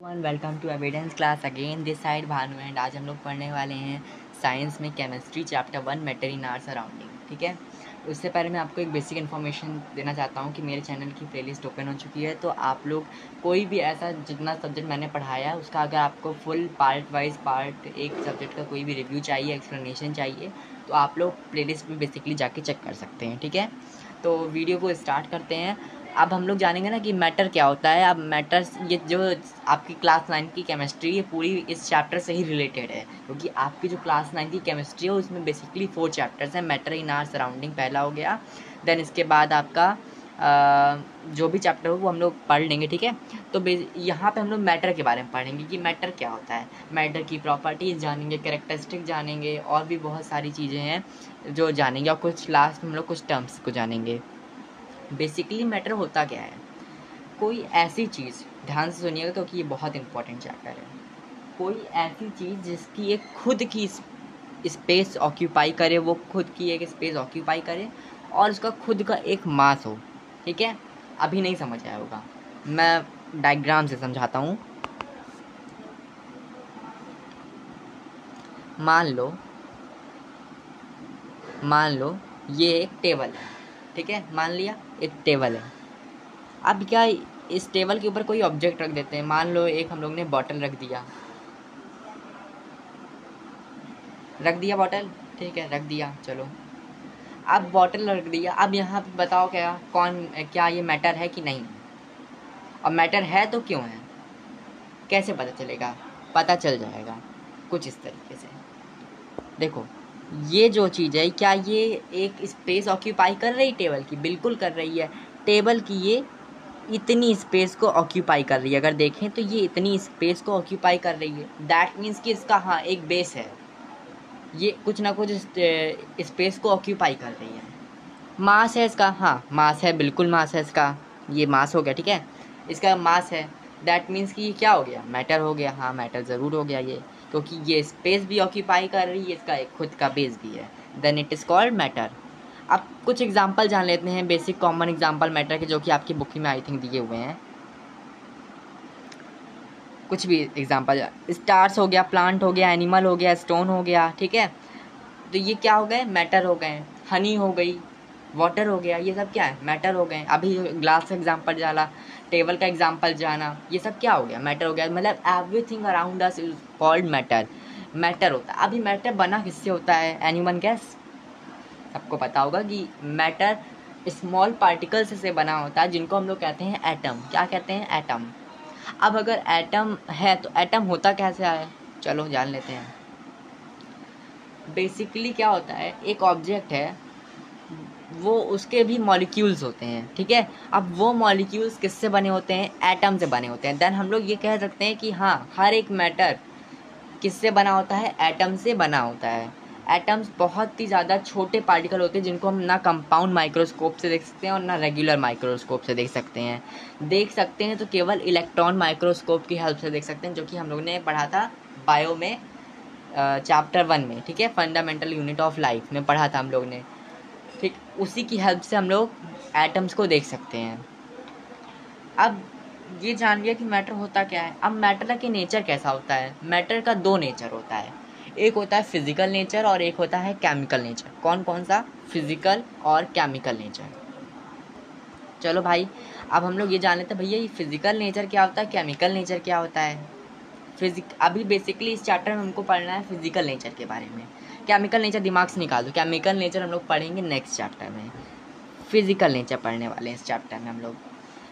Welcome to evidence class again this side Bhanu and आज हम लोग पढ़ने वाले हैं साइंस में chemistry chapter 1 matter in our surrounding. ठीक है, उससे पहले मैं आपको एक बेसिक इन्फॉर्मेशन देना चाहता हूँ कि मेरे चैनल की प्लेलिस्ट ओपन हो चुकी है। तो आप लोग कोई भी ऐसा जितना सब्जेक्ट मैंने पढ़ाया है उसका अगर आपको फुल पार्ट वाइज पार्ट एक सब्जेक्ट का कोई भी रिव्यू चाहिए, एक्सप्लेनेशन चाहिए, तो आप लोग प्लेलिस्ट में बेसिकली जाके चेक कर सकते हैं। ठीक है, तो वीडियो को स्टार्ट करते हैं। अब हम लोग जानेंगे ना कि मैटर क्या होता है। अब मैटर ये जो आपकी क्लास 9 की केमिस्ट्री है पूरी इस चैप्टर से ही रिलेटेड है, क्योंकि आपकी जो क्लास 9 की केमिस्ट्री है उसमें बेसिकली 4 चैप्टर्स हैं। मैटर इन आवर सराउंडिंग पहला हो गया, देन इसके बाद आपका जो भी चैप्टर हो वो हम लोग पढ़ लेंगे। ठीक है, तो यहाँ पे हम लोग मैटर के बारे में पढ़ेंगे कि मैटर क्या होता है, मैटर की प्रॉपर्टीज़ जानेंगे, कैरेक्टरिस्टिक जानेंगे, और भी बहुत सारी चीज़ें हैं जो जानेंगे, और कुछ लास्ट में हम लोग कुछ टर्म्स को जानेंगे। बेसिकली मैटर होता क्या है, कोई ऐसी चीज़, ध्यान से सुनिएगा क्योंकि ये बहुत इंपॉर्टेंट चैप्टर है, कोई ऐसी चीज़ जिसकी एक खुद की स्पेस ऑक्यूपाई करे, वो खुद की एक स्पेस ऑक्यूपाई करे और उसका खुद का एक मास हो। ठीक है, अभी नहीं समझ आया होगा, मैं डायग्राम से समझाता हूँ। मान लो ये एक टेबल है। ठीक है, मान लिया एक टेबल है। अब क्या इस टेबल के ऊपर कोई ऑब्जेक्ट रख देते हैं। मान लो एक हम लोग ने बॉटल रख दिया बॉटल। ठीक है, रख दिया, चलो अब बॉटल रख दिया। अब यहाँ पे बताओ क्या ये मैटर है कि नहीं। अब मैटर है तो क्यों है, कैसे पता चलेगा, पता चल जाएगा कुछ इस तरीके से। देखो ये जो चीज़ है, क्या ये एक स्पेस ऑक्यूपाई कर रही टेबल की? बिल्कुल कर रही है। टेबल की ये इतनी स्पेस को ऑक्यूपाई कर रही है, अगर देखें तो ये इतनी स्पेस को ऑक्यूपाई कर रही है। दैट मीन्स कि इसका हाँ एक बेस है, ये कुछ ना कुछ स्पेस को ऑक्यूपाई कर रही है। मास है इसका, हाँ मास है, बिल्कुल मास है इसका, ये मास हो गया। ठीक है, इसका मास है, दैट मीन्स कि ये क्या हो गया, मैटर हो गया। हाँ मैटर ज़रूर हो गया ये, क्योंकि ये स्पेस भी ऑक्यूपाई कर रही है, इसका एक खुद का बेस भी है, then it is called matter. अब कुछ एग्जांपल जान लेते हैं, बेसिक कॉमन एग्जांपल मैटर के, जो कि आपकी बुक में आई थिंक दिए हुए हैं। कुछ भी एग्जांपल, स्टार्स हो गया, प्लांट हो गया, एनिमल हो गया, स्टोन हो गया। ठीक है, तो ये क्या हो गए, मैटर हो गए। हनी हो गई, वाटर हो गया, ये सब क्या है, मैटर हो गए। अभी ग्लास का एग्जांपल जाना, टेबल का एग्जांपल जाना, ये सब क्या हो गया, मैटर हो गया। मतलब everything around us is called matter. Matter होता है। अभी मैटर बना किससे होता है, एनीवन गैस? सबको पता होगा कि मैटर स्मॉल पार्टिकल्स से बना होता है, जिनको हम लोग कहते हैं एटम। क्या कहते हैं, एटम। अब अगर एटम है तो एटम होता कैसे है, चलो जान लेते हैं। बेसिकली क्या होता है, एक ऑब्जेक्ट है, वो उसके भी मॉलिक्यूल्स होते हैं। ठीक है, अब वो मॉलिक्यूल्स किससे बने होते हैं, एटम से बने होते हैं। देन हम लोग ये कह सकते हैं कि हाँ हर एक मैटर किससे बना होता है, एटम से बना होता है। एटम्स बहुत ही ज़्यादा छोटे पार्टिकल होते हैं, जिनको हम ना कंपाउंड माइक्रोस्कोप से देख सकते हैं और ना रेगुलर माइक्रोस्कोप से देख सकते हैं तो केवल इलेक्ट्रॉन माइक्रोस्कोप की हेल्प से देख सकते हैं, जो कि हम लोग ने पढ़ा था बायो में चैप्टर 1 में। ठीक है, फंडामेंटल यूनिट ऑफ लाइफ में पढ़ा था हम लोग ने। ठीक, उसी की हेल्प से हम लोग एटम्स को देख सकते हैं। अब ये जान लिया कि मैटर होता क्या है। अब मैटर के नेचर कैसा होता है, मैटर का 2 नेचर होता है, एक होता है फिजिकल नेचर और एक होता है केमिकल नेचर। कौन कौन सा, फिजिकल और केमिकल नेचर। चलो भाई, अब हम लोग ये जान लेते हैं भैया ये फिजिकल नेचर क्या होता है, केमिकल नेचर क्या होता है। अभी बेसिकली इस चैप्टर में हमको पढ़ना है फिजिकल नेचर के बारे में। केमिकल नेचर दिमाग से निकाल दो, केमिकल नेचर हम लोग पढ़ेंगे नेक्स्ट चैप्टर में। फिजिकल नेचर पढ़ने वाले हैं इस चैप्टर में हम लोग।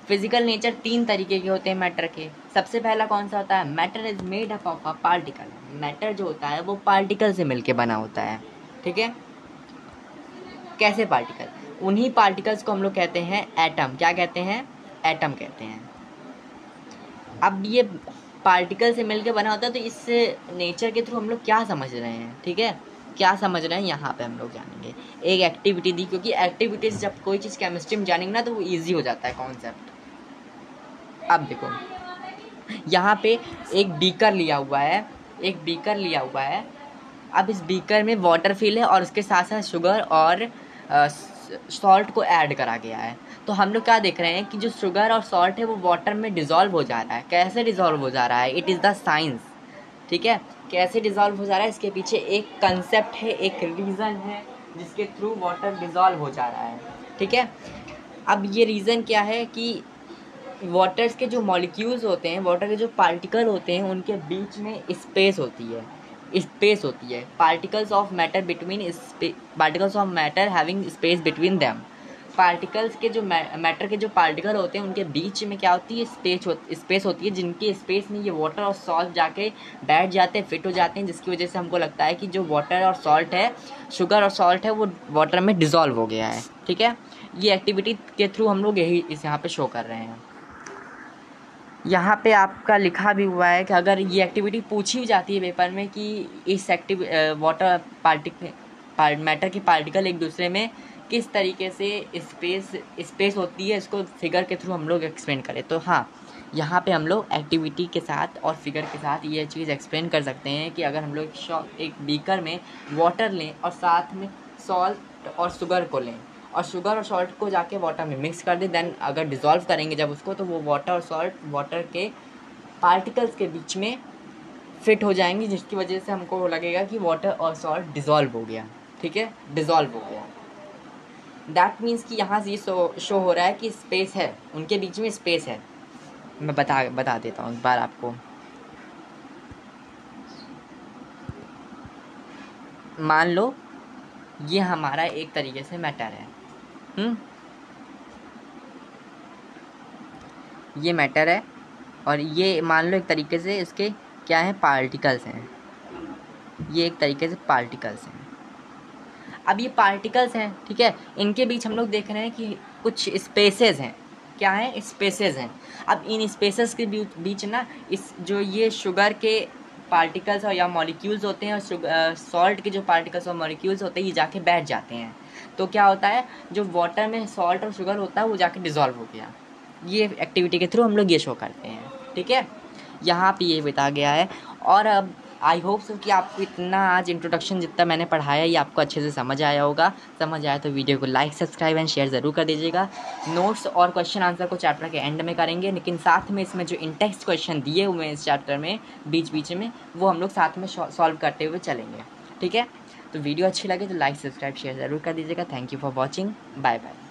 फिजिकल नेचर 3 तरीके के होते हैं मैटर के। सबसे पहला कौन सा होता है, matter is made up of a particle. Matter जो होता है वो पार्टिकल से मिलके बना होता है। ठीक है, कैसे पार्टिकल, उन्हीं पार्टिकल्स को हम लोग कहते हैं एटम। क्या कहते हैं, एटम कहते हैं। अब ये पार्टिकल से मिलके बना होता है, तो इस नेचर के थ्रू हम लोग क्या समझ रहे हैं, ठीक है, क्या समझ रहे हैं यहाँ पे हम लोग जानेंगे। एक एक्टिविटी दी, क्योंकि एक्टिविटीज जब कोई चीज़ केमिस्ट्री में जानेंगे ना तो वो ईजी हो जाता है कॉन्सेप्ट। अब देखो यहाँ पे एक बीकर लिया हुआ है, अब इस बीकर में वाटर फिल है और उसके साथ साथ शुगर और सॉल्ट को ऐड करा गया है। तो हम लोग क्या देख रहे हैं कि जो शुगर और सॉल्ट है वो वाटर में डिज़ोल्व हो जा रहा है। कैसे डिज़ोल्व हो जा रहा है, इट इज़ द साइंस, ठीक है। कैसे डिज़ोल्व हो जा रहा है, इसके पीछे एक कंसेप्ट है, एक रीज़न है जिसके थ्रू वाटर डिज़ोल्व हो जा रहा है, ठीक है। अब ये रीज़न क्या है कि वाटर्स के जो मॉलिक्यूल्स होते हैं, वाटर के जो पार्टिकल होते हैं, उनके बीच में स्पेस होती है, particles of matter between particles of matter having space between them. Particles के जो मैटर के जो पार्टिकल होते हैं उनके बीच में क्या होती है, स्पेस होती है, जिनकी स्पेस में ये वाटर और सॉल्ट जाके बैठ जाते हैं, फिट हो जाते हैं, जिसकी वजह से हमको लगता है कि जो वाटर और सॉल्ट है, शुगर और सॉल्ट है, वो वाटर में डिज़ोल्व हो गया है, ठीक है। ये एक्टिविटी के थ्रू हम लोग यही इस यहाँ पे शो कर रहे हैं। यहाँ पे आपका लिखा भी हुआ है कि अगर ये एक्टिविटी पूछी भी जाती है पेपर में कि इस वाटर मैटर के पार्टिकल एक दूसरे में किस तरीके से स्पेस होती है, इसको फिगर के थ्रू हम लोग एक्सप्लेन करें, तो हाँ, यहाँ पे हम लोग एक्टिविटी के साथ और फिगर के साथ ये चीज़ एक्सप्लेन कर सकते हैं कि अगर हम लोग एक बीकर में वाटर लें और साथ में सॉल्ट और शुगर को लें और शुगर और सॉल्ट को जाके वाटर में मिक्स कर दें, देन अगर डिज़ोल्व करेंगे जब उसको, तो वो वाटर और सॉल्ट वाटर के पार्टिकल्स के बीच में फिट हो जाएंगे, जिसकी वजह से हमको लगेगा कि वाटर और सॉल्ट डिज़ोल्व हो गया, ठीक है, डिज़ोल्व हो गया। दैट मीन्स कि यहाँ से ये शो हो रहा है कि स्पेस है, उनके बीच में स्पेस है। मैं बता देता हूँ एक बार आपको। मान लो ये हमारा एक तरीके से मैटर है, ये मैटर है, और ये मान लो एक तरीके से इसके क्या है, पार्टिकल्स हैं, ये एक तरीके से पार्टिकल्स हैं। अब ये पार्टिकल्स हैं, ठीक है, इनके बीच हम लोग देख रहे हैं कि कुछ स्पेसेस हैं, क्या है, स्पेसेस हैं। अब इन स्पेसेस के बीच ना, इस जो ये शुगर के पार्टिकल्स और या मॉलिक्यूल्स होते हैं और सॉल्ट के जो पार्टिकल्स और मॉलिक्यूल्स होते हैं, ये जाके बैठ जाते हैं। तो क्या होता है, जो वाटर में सॉल्ट और शुगर होता है वो जाके डिज़ोल्व हो गया। ये एक्टिविटी के थ्रू हम लोग ये शो करते हैं, ठीक है। यहाँ पे ये बता गया है। और अब आई होप सो कि आपको इतना आज इंट्रोडक्शन जितना मैंने पढ़ाया ये आपको अच्छे से समझ आया होगा। समझ आया तो वीडियो को लाइक, सब्सक्राइब एंड शेयर ज़रूर कर दीजिएगा। नोट्स और क्वेश्चन आंसर को चैप्टर के एंड में करेंगे, लेकिन साथ में इसमें जो इंटेक्स्ट क्वेश्चन दिए हुए हैं इस चैप्टर में बीच बीच में, वो हम लोग साथ में सॉल्व करते हुए चलेंगे, ठीक है। तो वीडियो अच्छी लगे तो लाइक, सब्सक्राइब, शेयर ज़रूर कर दीजिएगा। Thank you for watching, bye bye.